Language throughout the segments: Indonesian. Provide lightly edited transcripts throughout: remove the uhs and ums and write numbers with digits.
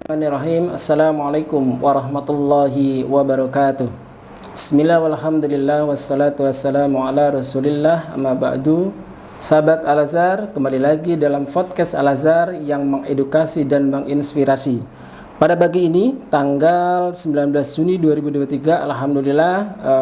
Bismillahirrahmanirrahim. Assalamualaikum warahmatullahi wabarakatuh. Bismillah walhamdulillah wassalatu wassalamu ala rasulillah amma ba'du. Sahabat Al-Azhar, kembali lagi dalam podcast Al-Azhar yang mengedukasi dan menginspirasi. Pada pagi ini, tanggal 19 Juni 2023, alhamdulillah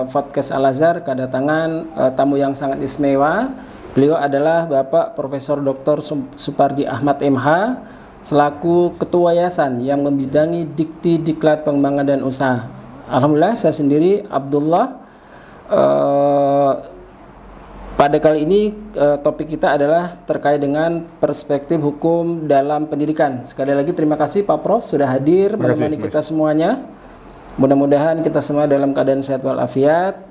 podcast Al-Azhar kedatangan tamu yang sangat istimewa. Beliau adalah Bapak Profesor Dr. Supardi Ahmad MH selaku Ketua Yayasan yang membidangi Dikti Diklat Pengembangan dan Usaha. Alhamdulillah, saya sendiri Abdullah. Pada kali ini topik kita adalah terkait dengan perspektif hukum dalam pendidikan. Sekali lagi terima kasih Pak Prof sudah hadir menemani kita semuanya. Mudah-mudahan kita semua dalam keadaan sehat walafiat.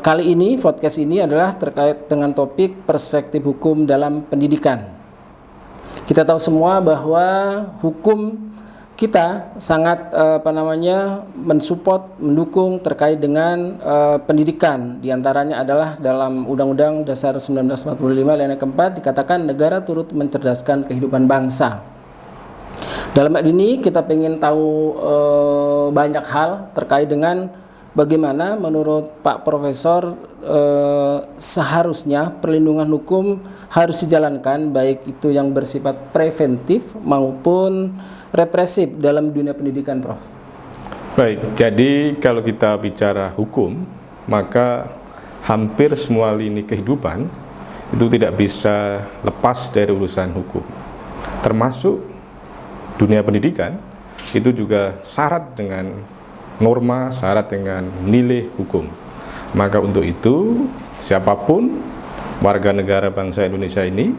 Kali ini podcast ini adalah terkait dengan topik perspektif hukum dalam pendidikan. Kita tahu semua bahwa hukum kita sangat mensupport, mendukung terkait dengan pendidikan. Di antaranya adalah dalam Undang-Undang Dasar 1945 yang keempat dikatakan negara turut mencerdaskan kehidupan bangsa. Dalam hal ini kita ingin tahu banyak hal terkait dengan bagaimana menurut Pak Profesor seharusnya perlindungan hukum harus dijalankan, baik itu yang bersifat preventif maupun represif dalam dunia pendidikan, Prof. Baik, jadi kalau kita bicara hukum, maka hampir semua lini kehidupan itu tidak bisa lepas dari urusan hukum. Termasuk dunia pendidikan itu juga syarat dengan norma, syarat dengan nilai hukum. Maka untuk itu, siapapun warga negara bangsa Indonesia ini,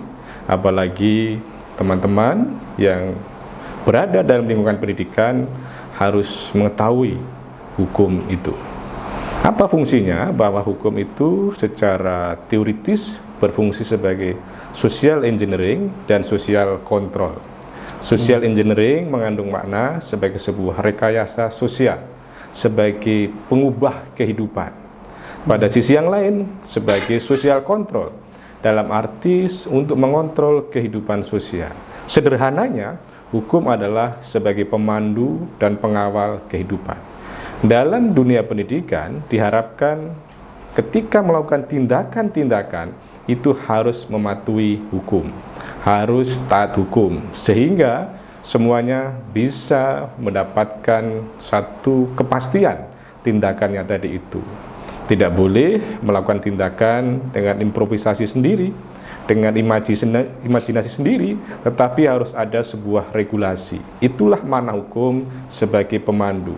apalagi teman-teman yang berada dalam lingkungan pendidikan, harus mengetahui hukum itu. Apa fungsinya? Bahwa hukum itu secara teoritis berfungsi sebagai social engineering dan social control. Social engineering mengandung makna sebagai sebuah rekayasa sosial, sebagai pengubah kehidupan. Pada sisi yang lain, sebagai social control, dalam arti untuk mengontrol kehidupan sosial. Sederhananya, hukum adalah sebagai pemandu dan pengawal kehidupan. Dalam dunia pendidikan, diharapkan ketika melakukan tindakan-tindakan, itu harus mematuhi hukum, harus taat hukum, sehingga semuanya bisa mendapatkan satu kepastian tindakannya tadi itu. Tidak boleh melakukan tindakan dengan improvisasi sendiri, dengan imajinasi sendiri, tetapi harus ada sebuah regulasi. Itulah makna hukum sebagai pemandu.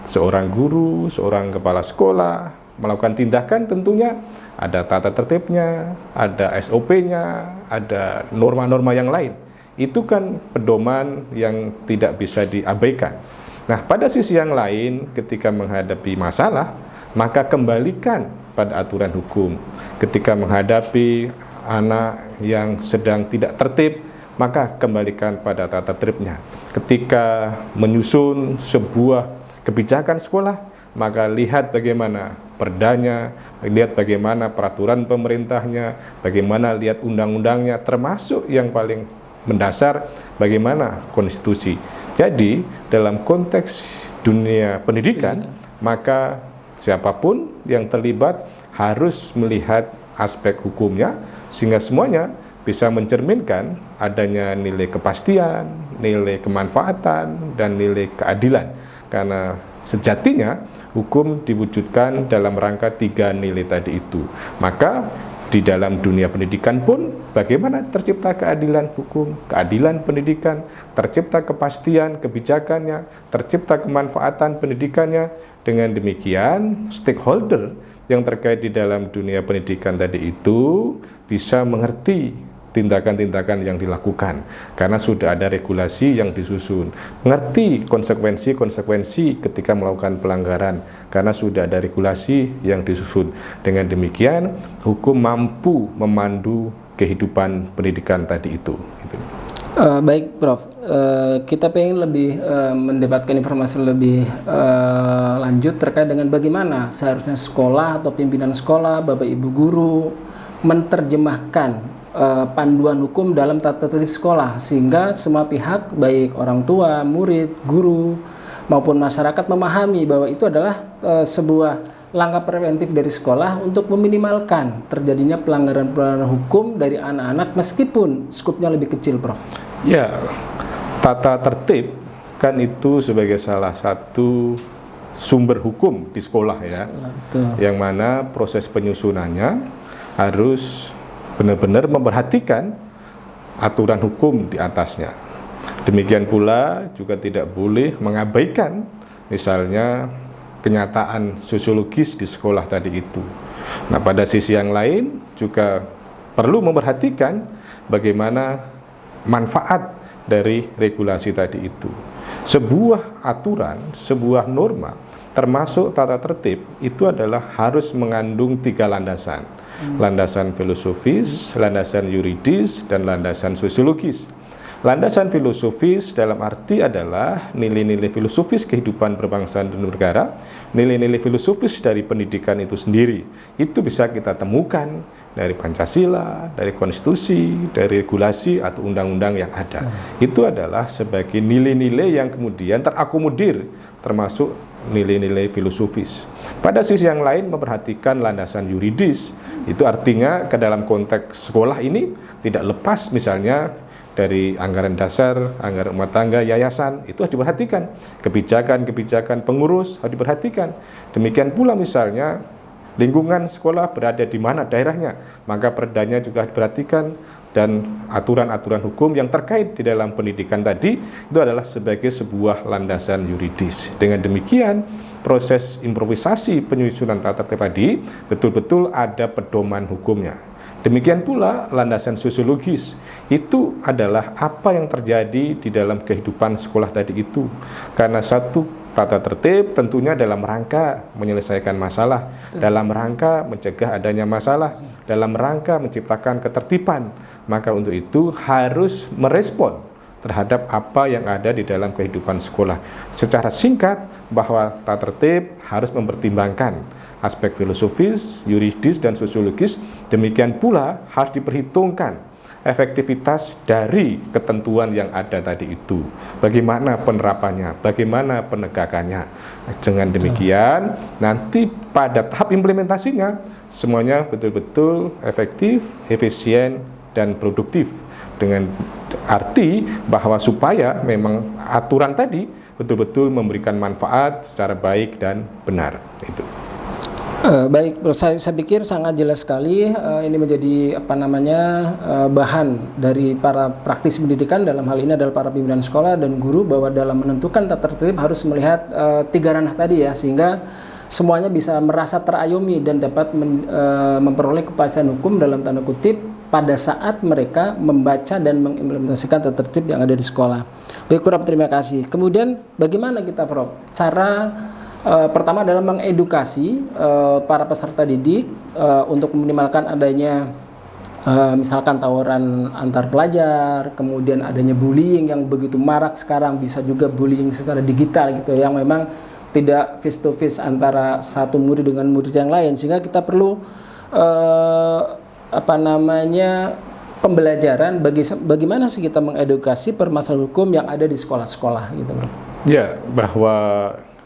Seorang guru, seorang kepala sekolah melakukan tindakan, tentunya ada tata tertibnya, ada SOP-nya, ada norma-norma yang lain. Itu kan pedoman yang tidak bisa diabaikan. Nah, pada sisi yang lain, ketika menghadapi masalah, maka kembalikan pada aturan hukum. Ketika menghadapi anak yang sedang tidak tertib, maka kembalikan pada tata tertibnya. Ketika menyusun sebuah kebijakan sekolah, maka lihat bagaimana perdanya, lihat bagaimana peraturan pemerintahnya, bagaimana lihat undang-undangnya, termasuk yang paling mendasar bagaimana konstitusi. Jadi dalam konteks dunia pendidikan, maka siapapun yang terlibat harus melihat aspek hukumnya, sehingga semuanya bisa mencerminkan adanya nilai kepastian, nilai kemanfaatan, dan nilai keadilan. Karena sejatinya hukum diwujudkan dalam rangka 3 nilai tadi itu. Maka di dalam dunia pendidikan pun bagaimana tercipta keadilan hukum, keadilan pendidikan, tercipta kepastian kebijakannya, tercipta kemanfaatan pendidikannya. Dengan demikian, stakeholder yang terkait di dalam dunia pendidikan tadi itu bisa mengerti tindakan-tindakan yang dilakukan karena sudah ada regulasi yang disusun, mengerti konsekuensi-konsekuensi ketika melakukan pelanggaran karena sudah ada regulasi yang disusun. Dengan demikian, hukum mampu memandu kehidupan pendidikan tadi itu. Baik, Prof. Kita pengen lebih mendapatkan informasi lebih lanjut terkait dengan bagaimana seharusnya sekolah atau pimpinan sekolah, Bapak Ibu guru menerjemahkan panduan hukum dalam tata tertib sekolah, sehingga semua pihak baik orang tua, murid, guru maupun masyarakat memahami bahwa itu adalah sebuah langkah preventif dari sekolah untuk meminimalkan terjadinya pelanggaran-pelanggaran hukum dari anak-anak meskipun skupnya lebih kecil, Prof. Ya, tata tertib kan itu sebagai salah satu sumber hukum di sekolah ya, Betul. yang mana proses penyusunannya harus benar-benar memperhatikan aturan hukum di atasnya. Demikian pula juga tidak boleh mengabaikan misalnya kenyataan sosiologis di sekolah tadi itu. Nah, pada sisi yang lain juga perlu memperhatikan bagaimana manfaat dari regulasi tadi itu. Sebuah aturan, sebuah norma, termasuk tata tertib, itu adalah harus mengandung 3 landasan. Landasan filosofis, landasan yuridis, dan landasan sosiologis. Landasan filosofis dalam arti adalah nilai-nilai filosofis kehidupan berbangsa dan bernegara, nilai-nilai filosofis dari pendidikan itu sendiri. Itu bisa kita temukan dari Pancasila, dari konstitusi, dari regulasi atau undang-undang yang ada. Itu adalah sebagai nilai-nilai yang kemudian terakomodir termasuk nilai-nilai filosofis. Pada sisi yang lain memperhatikan landasan yuridis. Itu artinya ke dalam konteks sekolah ini tidak lepas misalnya dari anggaran dasar, anggaran rumah tangga, yayasan, itu harus diperhatikan. Kebijakan-kebijakan pengurus harus diperhatikan. Demikian pula misalnya lingkungan sekolah berada di mana daerahnya, maka perdanya juga diperhatikan, dan aturan-aturan hukum yang terkait di dalam pendidikan tadi itu adalah sebagai sebuah landasan yuridis. Dengan demikian, proses improvisasi penyusunan tata tertib tadi betul-betul ada pedoman hukumnya. Demikian pula landasan sosiologis, itu adalah apa yang terjadi di dalam kehidupan sekolah tadi itu. Karena satu tata tertib tentunya dalam rangka menyelesaikan masalah, dalam rangka mencegah adanya masalah, dalam rangka menciptakan ketertiban. Maka untuk itu harus merespon terhadap apa yang ada di dalam kehidupan sekolah. Secara singkat, bahwa tata tertib harus mempertimbangkan aspek filosofis, yuridis, dan sosiologis. Demikian pula harus diperhitungkan efektivitas dari ketentuan yang ada tadi itu. Bagaimana penerapannya, bagaimana penegakannya. Dengan demikian, nanti pada tahap implementasinya, semuanya betul-betul efektif, efisien, dan produktif. Dengan arti bahwa supaya memang aturan tadi betul-betul memberikan manfaat secara baik dan benar. Itu. Baik, saya pikir sangat jelas sekali. Ini menjadi bahan dari para praktisi pendidikan, dalam hal ini adalah para pimpinan sekolah dan guru, bahwa dalam menentukan tata tertib harus melihat 3 ranah tadi ya, sehingga semuanya bisa merasa terayomi dan dapat memperoleh kepastian hukum dalam tanda kutip pada saat mereka membaca dan mengimplementasikan tata tertib yang ada di sekolah. Baik, Prof, terima kasih. Kemudian bagaimana kita, Prof, cara pertama adalah mengedukasi para peserta didik untuk meminimalkan adanya misalkan tawuran antar pelajar, kemudian adanya bullying yang begitu marak sekarang, bisa juga bullying secara digital gitu, yang memang tidak face to face antara satu murid dengan murid yang lain, sehingga kita perlu pembelajaran bagaimana sih kita mengedukasi permasalahan hukum yang ada di sekolah-sekolah gitu, Bro. Ya, bahwa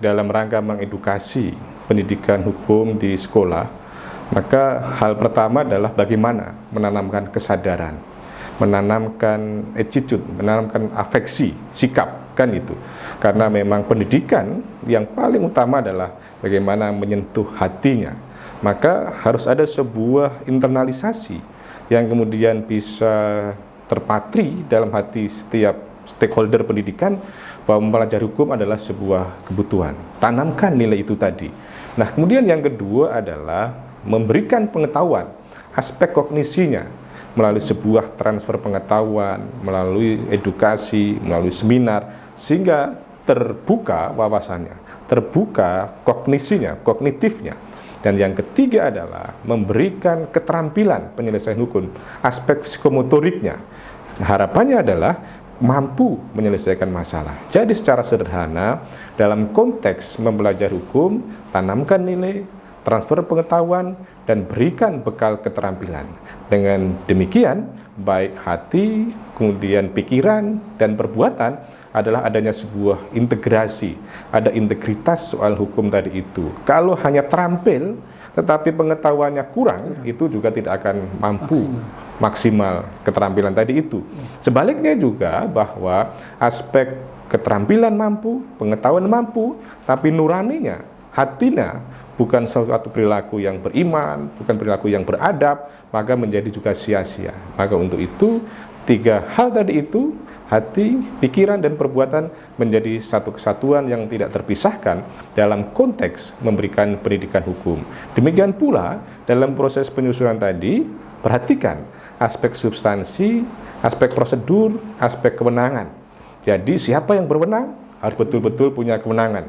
dalam rangka mengedukasi pendidikan hukum di sekolah, maka hal pertama adalah bagaimana menanamkan kesadaran, menanamkan attitude, menanamkan afeksi, sikap, kan itu. Karena memang pendidikan yang paling utama adalah bagaimana menyentuh hatinya. Maka harus ada sebuah internalisasi yang kemudian bisa terpatri dalam hati setiap stakeholder pendidikan, bahwa mempelajari hukum adalah sebuah kebutuhan. Tanamkan nilai itu tadi. Nah, kemudian yang kedua adalah memberikan pengetahuan, aspek kognisinya, melalui sebuah transfer pengetahuan, melalui edukasi, melalui seminar, sehingga terbuka wawasannya, terbuka kognisinya, kognitifnya. Dan yang ketiga adalah memberikan keterampilan penyelesaian hukum, aspek psikomotoriknya. Nah, harapannya adalah mampu menyelesaikan masalah. Jadi secara sederhana, dalam konteks mempelajari hukum, tanamkan nilai, transfer pengetahuan, dan berikan bekal keterampilan. Dengan demikian, baik hati, kemudian pikiran, dan perbuatan adalah adanya sebuah integrasi, ada integritas soal hukum tadi itu. Kalau hanya terampil, tetapi pengetahuannya kurang, itu juga tidak akan mampu maksimal keterampilan tadi itu. Sebaliknya juga bahwa aspek keterampilan mampu, pengetahuan mampu, tapi nuraninya, hatinya, bukan suatu perilaku yang beriman, bukan perilaku yang beradab, maka menjadi juga sia-sia. Maka untuk itu, 3 hal tadi itu, hati, pikiran, dan perbuatan menjadi satu kesatuan yang tidak terpisahkan dalam konteks memberikan pendidikan hukum. Demikian pula dalam proses penyusunan tadi, perhatikan aspek substansi, aspek prosedur, aspek kewenangan. Jadi siapa yang berwenang harus betul-betul punya kewenangan.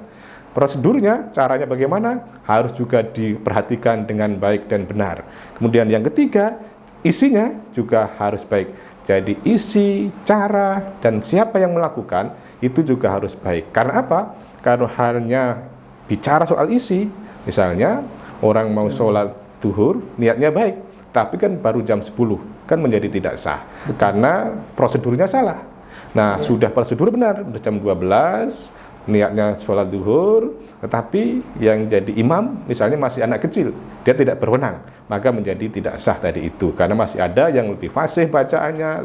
Prosedurnya, caranya bagaimana, harus juga diperhatikan dengan baik dan benar. Kemudian yang ketiga, isinya juga harus baik. Jadi isi, cara, dan siapa yang melakukan itu juga harus baik. Karena apa? Karena hanya bicara soal isi, misalnya orang mau sholat duhur, niatnya baik, tapi kan baru jam 10, kan menjadi tidak sah. Betul. Karena prosedurnya salah. Nah, sudah prosedur benar, udah jam 12, niatnya sholat duhur, tetapi yang jadi imam misalnya masih anak kecil, dia tidak berwenang, maka menjadi tidak sah tadi itu, karena masih ada yang lebih fasih bacaannya,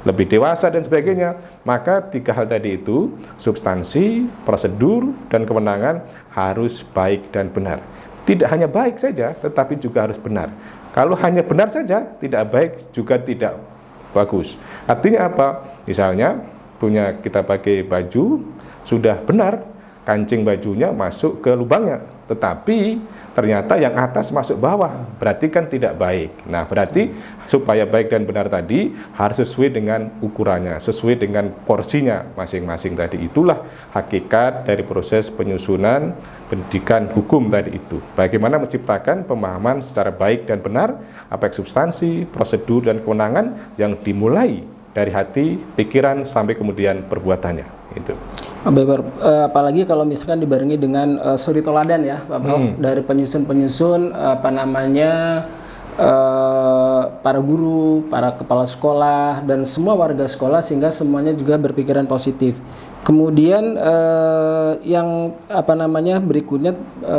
lebih dewasa dan sebagainya. Maka 3 hal tadi itu, substansi, prosedur, dan kewenangan harus baik dan benar. Tidak hanya baik saja, tetapi juga harus benar. Kalau hanya benar saja, tidak baik juga tidak bagus. Artinya apa? Misalnya kita pakai baju, sudah benar kancing bajunya masuk ke lubangnya, tetapi ternyata yang atas masuk bawah, berarti kan tidak baik. Nah, berarti supaya baik dan benar tadi harus sesuai dengan ukurannya, sesuai dengan porsinya masing-masing tadi. Itulah hakikat dari proses penyusunan pendidikan hukum tadi itu. Bagaimana menciptakan pemahaman secara baik dan benar, aspek substansi, prosedur, dan kewenangan yang dimulai dari hati, pikiran, sampai kemudian perbuatannya. Itu. Apalagi kalau misalkan dibarengi dengan suri toladan ya, Pak Prof, dari penyusun para guru, para kepala sekolah, dan semua warga sekolah, sehingga semuanya juga berpikiran positif. Kemudian yang berikutnya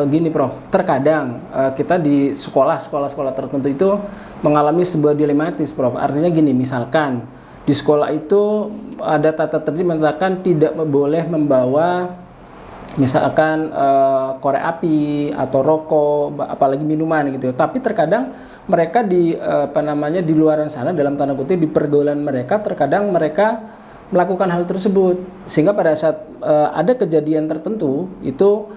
gini Prof, terkadang kita di sekolah-sekolah tertentu itu mengalami sebuah dilematis Prof. Artinya gini, misalkan di sekolah itu ada tata tertib mengatakan tidak boleh membawa misalkan korek api atau rokok, apalagi minuman gitu. Tapi terkadang mereka di luaran sana, dalam tanda kutip, di pergaulan mereka, terkadang mereka melakukan hal tersebut, sehingga pada saat ada kejadian tertentu itu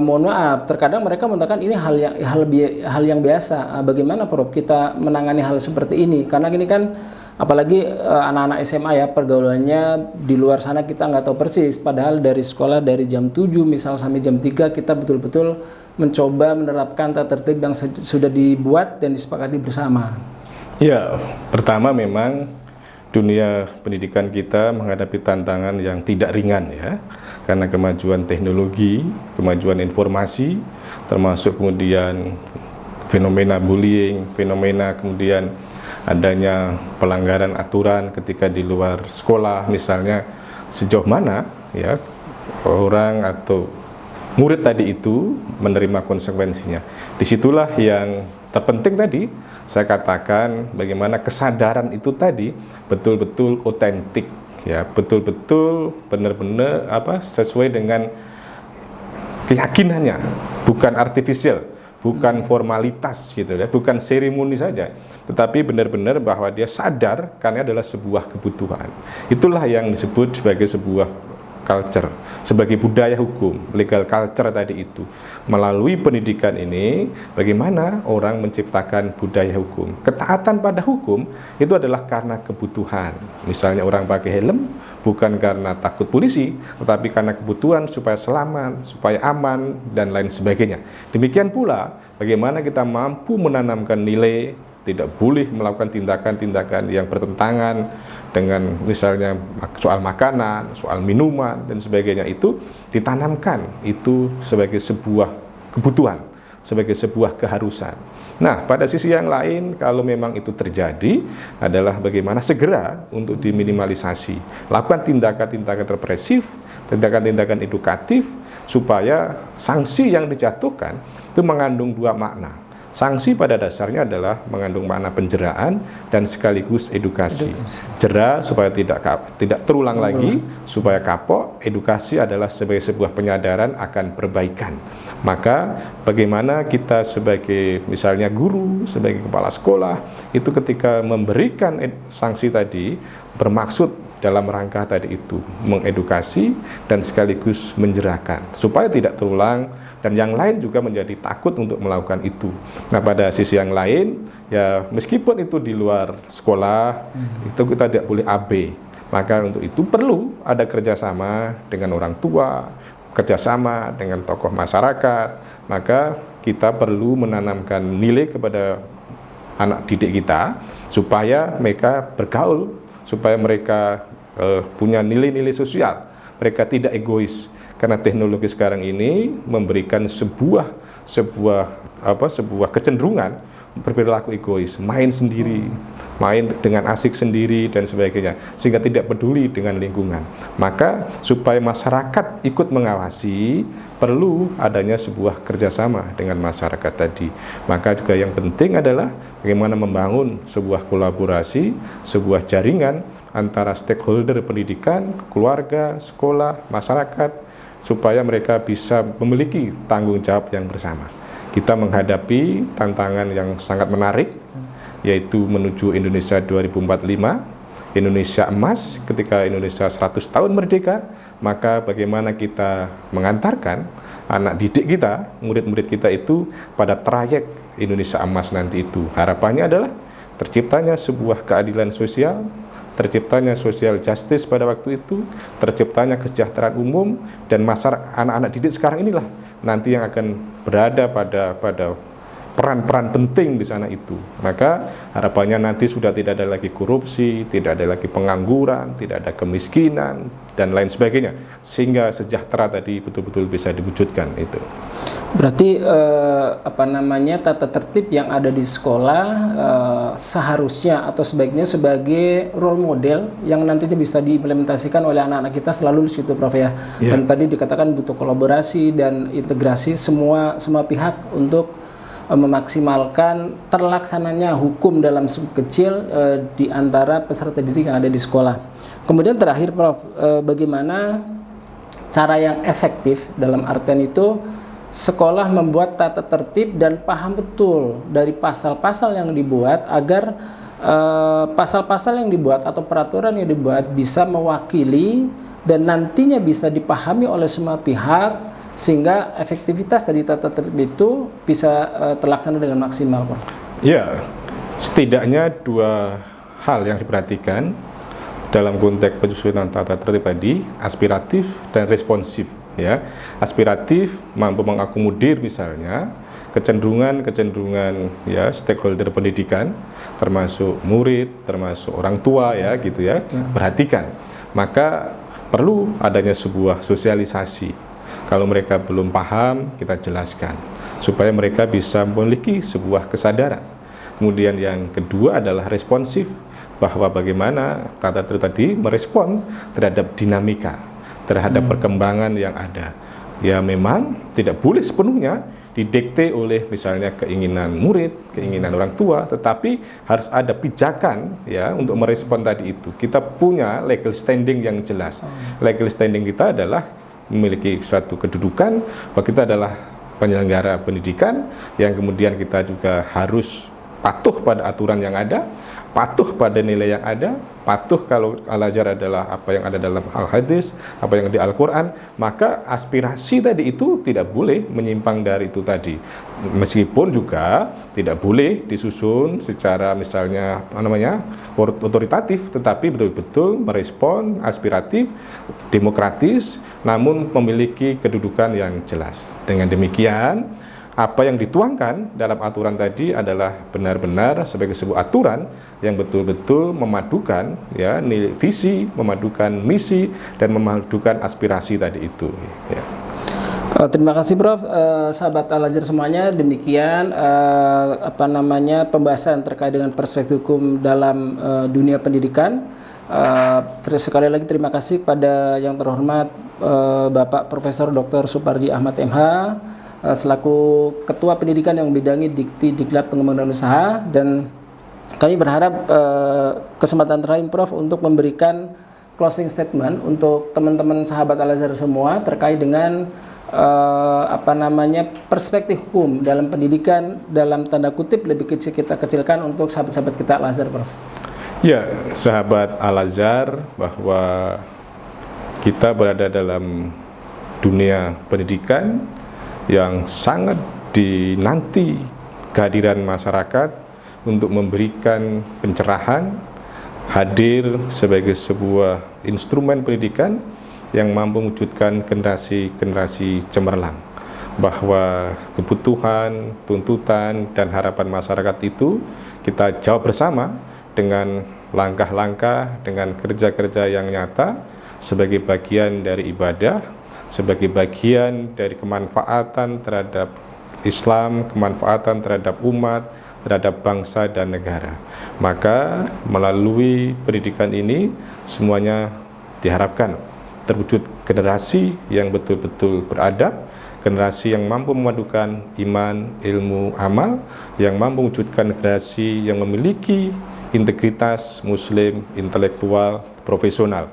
mohon maaf, terkadang mereka mengatakan ini hal yang biasa. Bagaimana Prof kita menangani hal seperti ini? Karena ini kan apalagi anak-anak SMA ya, pergaulannya di luar sana kita nggak tahu persis, padahal dari sekolah dari jam 7 misal sampai jam 3 kita betul-betul mencoba menerapkan tata tertib yang sudah dibuat dan disepakati bersama. Ya, pertama memang dunia pendidikan kita menghadapi tantangan yang tidak ringan ya, karena kemajuan teknologi, kemajuan informasi, termasuk kemudian fenomena bullying, fenomena kemudian adanya pelanggaran aturan ketika di luar sekolah, misalnya sejauh mana ya orang atau murid tadi itu menerima konsekuensinya. Disitulah yang terpenting tadi saya katakan, bagaimana kesadaran itu tadi betul-betul otentik ya, betul-betul benar-benar sesuai dengan keyakinannya, bukan artifisial, bukan formalitas gitu ya, bukan seremoni saja, tetapi benar-benar bahwa dia sadar karena adalah sebuah kebutuhan. Itulah yang disebut sebagai sebuah culture, sebagai budaya hukum, legal culture tadi itu. Melalui pendidikan ini, bagaimana orang menciptakan budaya hukum. Ketaatan pada hukum itu adalah karena kebutuhan. Misalnya orang pakai helm bukan karena takut polisi, tetapi karena kebutuhan supaya selamat, supaya aman, dan lain sebagainya. Demikian pula bagaimana kita mampu menanamkan nilai, tidak boleh melakukan tindakan-tindakan yang bertentangan dengan misalnya soal makanan, soal minuman dan sebagainya, itu ditanamkan itu sebagai sebuah kebutuhan, sebagai sebuah keharusan. Nah, pada sisi yang lain, kalau memang itu terjadi adalah bagaimana segera untuk diminimalisasi, lakukan tindakan-tindakan represif, tindakan-tindakan edukatif, supaya sanksi yang dijatuhkan itu mengandung dua makna. Sanksi pada dasarnya adalah mengandung makna penjeraan dan sekaligus edukasi. Jera supaya tidak terulang lagi, supaya kapok. Edukasi adalah sebagai sebuah penyadaran akan perbaikan. Maka bagaimana kita sebagai misalnya guru, sebagai kepala sekolah, itu ketika memberikan sanksi tadi bermaksud dalam rangka tadi itu mengedukasi dan sekaligus menjerakan supaya tidak terulang, dan yang lain juga menjadi takut untuk melakukan itu. Nah, pada sisi yang lain, ya meskipun itu di luar sekolah, itu kita tidak boleh AB. Maka untuk itu perlu ada kerjasama dengan orang tua, kerjasama dengan tokoh masyarakat. Maka kita perlu menanamkan nilai kepada anak didik kita supaya mereka bergaul, supaya mereka punya nilai-nilai sosial, mereka tidak egois. Karena teknologi sekarang ini memberikan sebuah kecenderungan berperilaku egois, main sendiri, main dengan asik sendiri dan sebagainya, sehingga tidak peduli dengan lingkungan. Maka supaya masyarakat ikut mengawasi, perlu adanya sebuah kerjasama dengan masyarakat tadi. Maka juga yang penting adalah bagaimana membangun sebuah kolaborasi, sebuah jaringan antara stakeholder pendidikan, keluarga, sekolah, masyarakat, supaya mereka bisa memiliki tanggung jawab yang bersama. Kita menghadapi tantangan yang sangat menarik, yaitu menuju Indonesia 2045, Indonesia emas, ketika Indonesia 100 tahun merdeka. Maka bagaimana kita mengantarkan anak didik kita, murid-murid kita itu pada trayek Indonesia emas nanti itu. Harapannya adalah terciptanya sebuah keadilan sosial, terciptanya social justice pada waktu itu, terciptanya kesejahteraan umum, dan masyarakat, anak-anak didik sekarang inilah nanti yang akan berada pada peran-peran penting di sana itu. Maka harapannya nanti sudah tidak ada lagi korupsi, tidak ada lagi pengangguran, tidak ada kemiskinan dan lain sebagainya, sehingga sejahtera tadi betul-betul bisa diwujudkan itu. Berarti tata tertib yang ada di sekolah seharusnya atau sebaiknya sebagai role model yang nantinya bisa diimplementasikan oleh anak-anak kita selalu di situ, Prof ya. Dan tadi dikatakan butuh kolaborasi dan integrasi semua pihak untuk memaksimalkan terlaksananya hukum dalam sub kecil di antara peserta didik yang ada di sekolah. Kemudian terakhir, Prof, bagaimana cara yang efektif dalam artian itu sekolah membuat tata tertib dan paham betul dari pasal-pasal yang dibuat agar pasal-pasal yang dibuat atau peraturan yang dibuat bisa mewakili dan nantinya bisa dipahami oleh semua pihak sehingga efektivitas dari tata tertib itu bisa terlaksana dengan maksimal, Pak. Ya, setidaknya dua hal yang diperhatikan dalam konteks penyusunan tata tertib tadi, aspiratif dan responsif. Ya, aspiratif mampu mengakomodir misalnya kecenderungan ya stakeholder pendidikan, termasuk murid, termasuk orang tua ya gitu ya. Perhatikan, maka perlu adanya sebuah sosialisasi. Kalau mereka belum paham, kita jelaskan supaya mereka bisa memiliki sebuah kesadaran. Kemudian yang kedua adalah responsif, bahwa bagaimana tata tertib tadi merespon terhadap dinamika, terhadap perkembangan yang ada. Ya memang tidak boleh sepenuhnya didikte oleh misalnya keinginan murid, keinginan orang tua, tetapi harus ada pijakan ya untuk merespon tadi itu. Kita punya legal standing yang jelas. Legal standing kita adalah memiliki suatu kedudukan bahwa kita adalah penyelenggara pendidikan yang kemudian kita juga harus patuh pada aturan yang ada, patuh pada nilai yang ada, patuh kalau al-ajar adalah apa yang ada dalam al-hadis, apa yang di Al-Quran, maka aspirasi tadi itu tidak boleh menyimpang dari itu tadi. Meskipun juga tidak boleh disusun secara misalnya otoritatif, tetapi betul-betul merespon aspiratif, demokratis, namun memiliki kedudukan yang jelas. Dengan demikian, apa yang dituangkan dalam aturan tadi adalah benar-benar sebagai sebuah aturan yang betul-betul memadukan ya visi, memadukan misi, dan memadukan aspirasi tadi itu. Ya. Terima kasih Prof. Sahabat Al-Azhar semuanya, demikian pembahasan terkait dengan perspektif hukum dalam dunia pendidikan. Terus sekali lagi terima kasih kepada yang terhormat Bapak Profesor Dr. Suparji Ahmad MH selaku Ketua Pendidikan yang membidangi Dikti Diklat Pengembangan Usaha, dan kami berharap kesempatan terakhir Prof untuk memberikan closing statement untuk teman-teman sahabat Al-Azhar semua terkait dengan perspektif hukum dalam pendidikan, dalam tanda kutip lebih kecil kita kecilkan untuk sahabat-sahabat kita Al-Azhar, Prof. Ya, sahabat Al-Azhar, bahwa kita berada dalam dunia pendidikan yang sangat dinanti kehadiran masyarakat untuk memberikan pencerahan, hadir sebagai sebuah instrumen pendidikan yang mampu mewujudkan generasi-generasi cemerlang, bahwa kebutuhan, tuntutan, dan harapan masyarakat itu kita jawab bersama dengan langkah-langkah, dengan kerja-kerja yang nyata sebagai bagian dari ibadah, sebagai bagian dari kemanfaatan terhadap Islam, kemanfaatan terhadap umat, terhadap bangsa dan negara. Maka melalui pendidikan ini semuanya diharapkan terwujud generasi yang betul-betul beradab, generasi yang mampu memadukan iman, ilmu, amal, yang mampu mewujudkan generasi yang memiliki integritas muslim, intelektual, profesional.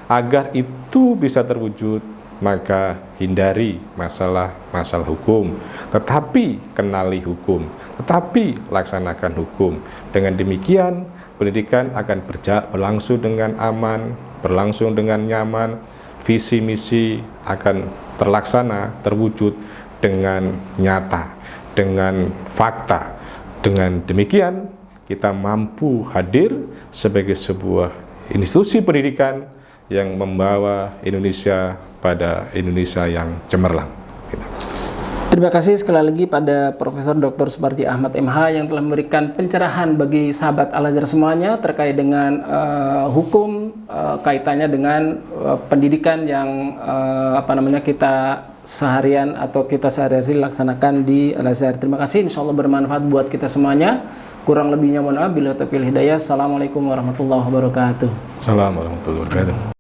Agar itu bisa terwujud, maka hindari masalah-masalah hukum, tetapi kenali hukum, tetapi laksanakan hukum. Dengan demikian, pendidikan akan berlangsung dengan aman, berlangsung dengan nyaman, visi misi akan terlaksana, terwujud dengan nyata, dengan fakta. Dengan demikian, kita mampu hadir sebagai sebuah institusi pendidikan yang membawa Indonesia pada Indonesia yang cemerlang. Gitu. Terima kasih sekali lagi pada Profesor Dr. Suparji Ahmad MH yang telah memberikan pencerahan bagi sahabat Al-Azhar semuanya terkait dengan hukum, kaitannya dengan pendidikan yang kita seharian atau kita sehari-hari laksanakan di Al-Azhar. Terima kasih, insya Allah bermanfaat buat kita semuanya. Kurang lebihnya mohon maaf. Bila taufiq hidayah. Assalamualaikum warahmatullahi wabarakatuh. Assalamualaikum warahmatullahi wabarakatuh.